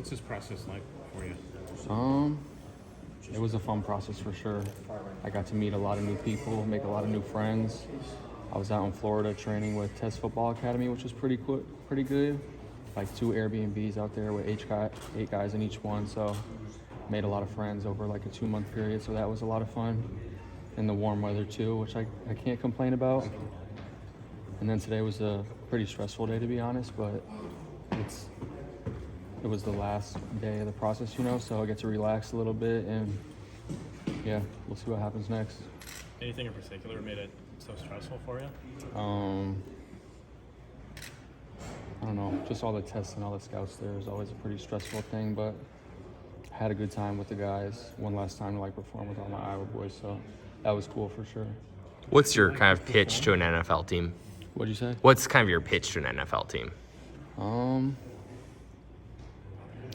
What's this process like for you? It was a fun process for sure. I got to meet a lot of new people, make a lot of new friends. I was out in Florida training with Test Football Academy, which was pretty good. Like 2 Airbnbs out there with 8 guys in each one. So made a lot of friends over like a 2-month period. So that was a lot of fun. In the warm weather too, which I can't complain about. And then today was a pretty stressful day, to be honest, but it was the last day of the process, so I get to relax a little bit, and yeah, we'll see what happens next. Anything in particular made it so stressful for you? I don't know, just all the tests and all the scouts there is always a pretty stressful thing, but I had a good time with the guys. One last time to perform with all my Iowa boys, so that was cool for sure. What's your kind of pitch to an NFL team? What'd you say? What's kind of your pitch to an NFL team?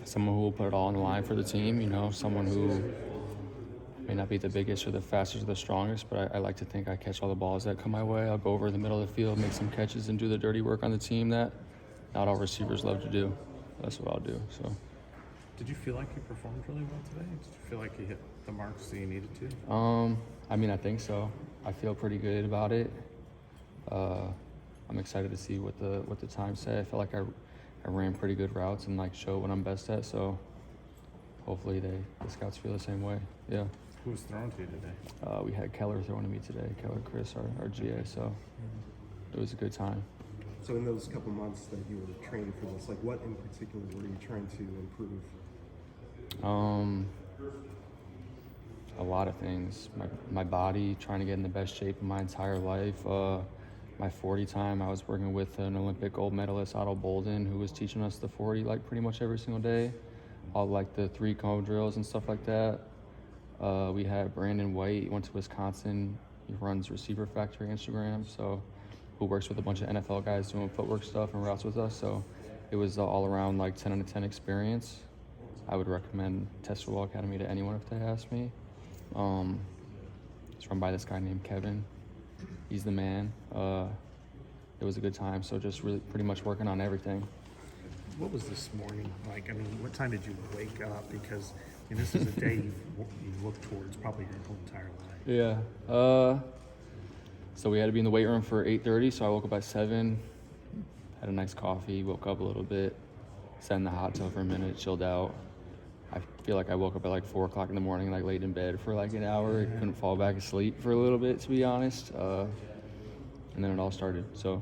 Someone who will put it all on the line for the team, someone who may not be the biggest or the fastest or the strongest, but I like to think I catch all the balls that come my way. I'll go over the middle of the field, make some catches, and do the dirty work on the team that not all receivers love to do. That's what I'll do. So. Did you feel like you performed really well today? Did you feel like you hit the marks that you needed to? I think so. I feel pretty good about it. I'm excited to see what the times say. I feel like I ran pretty good routes and showed what I'm best at. So hopefully the scouts feel the same way. Yeah. Who was throwing to you today? We had Keller throwing to me today. Keller Chris, our GA. So it was a good time. So in those couple months that you were training for this, what in particular were you trying to improve? A lot of things. My body, trying to get in the best shape of my entire life. My 40 time, I was working with an Olympic gold medalist, Otto Bolden, who was teaching us the 40 pretty much every single day. All the 3-cone drills and stuff like that. We had Brandon White, he went to Wisconsin. He runs Receiver Factory Instagram, so who works with a bunch of NFL guys doing footwork stuff and routes with us. So it was all around 10 out of 10 experience. I would recommend Test Football Academy to anyone if they ask me. It's run by this guy named Kevin. He's the man. It was a good time, so just really pretty much working on everything. What was this morning like? What time did you wake up? Because this is a day you've looked towards probably your whole entire life. Yeah. So we had to be in the weight room for 8:30, so I woke up at 7, had a nice coffee, woke up a little bit, sat in the hot tub for a minute, chilled out. I feel like I woke up at 4 o'clock in the morning, laid in bed for an hour. I couldn't fall back asleep for a little bit, to be honest. And then it all started. So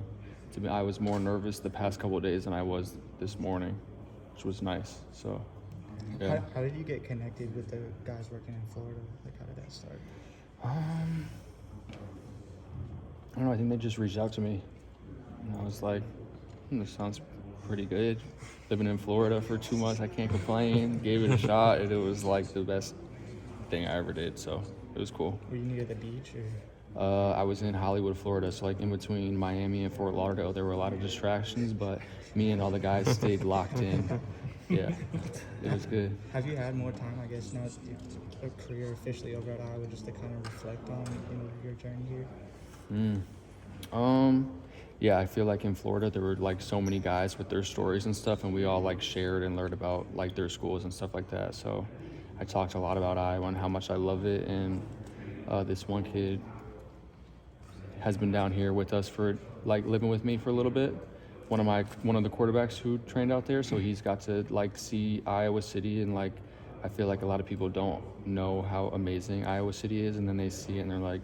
I was more nervous the past couple of days than I was this morning, which was nice. So, yeah. How did you get connected with the guys working in Florida? How did that start? I don't know. I think they just reached out to me. And I was like, this sounds pretty good. Living in Florida for 2 months, I can't complain. Gave it a shot, and it was the best thing I ever did. So it was cool. Were you near the beach or? I was in Hollywood, Florida, so in between Miami and Fort Lauderdale, there were a lot of distractions, but me and all the guys stayed locked in. Yeah, it was good. Have you had more time, I guess, now that your career officially over at Iowa, just to kind of reflect on your journey here? Yeah, I feel like in Florida there were so many guys with their stories and stuff, and we all shared and learned about their schools and stuff like that. So I talked a lot about Iowa and how much I love it, and this one kid has been down here with us for living with me for a little bit. One of the quarterbacks who trained out there, so he's got to see Iowa City, and I feel like a lot of people don't know how amazing Iowa City is, and then they see it and they're like,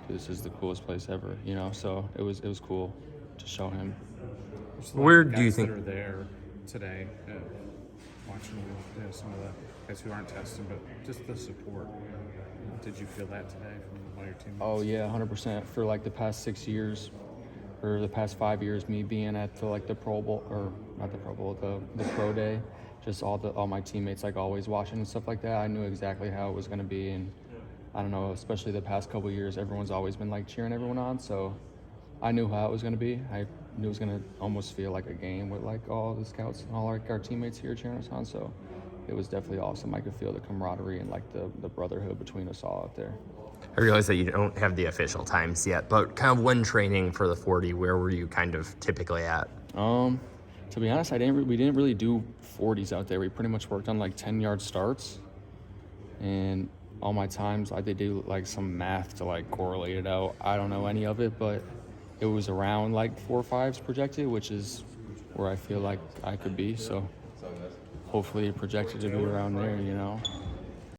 this is the coolest place ever, So it was cool to show him. Where do you think that are there today, watching some of the guys who aren't testing, but just the support? Did you feel that today from all your teammates? Oh yeah, 100%. For the past 6 years, or the past 5 years, me being at the Pro Bowl, or not the Pro Bowl, the Pro Day, just all my teammates always watching and stuff like that. I knew exactly how it was going to be, and I don't know, especially the past couple of years, everyone's always been cheering everyone on, so I knew how it was going to be. I knew it was going to almost feel like a game with all the scouts and all our teammates here cheering us on, so it was definitely awesome. I could feel the camaraderie and the brotherhood between us all out there. I realize that you don't have the official times yet, but kind of when training for the 40, where were you kind of typically at? To be honest, we didn't really do 40s out there. We pretty much worked on like 10-yard starts, and all my times I did do like some math to like correlate it out. I don't know any of it, but it was around like 4.5s projected, which is where I feel like I could be. So hopefully it projected to be around there, you know.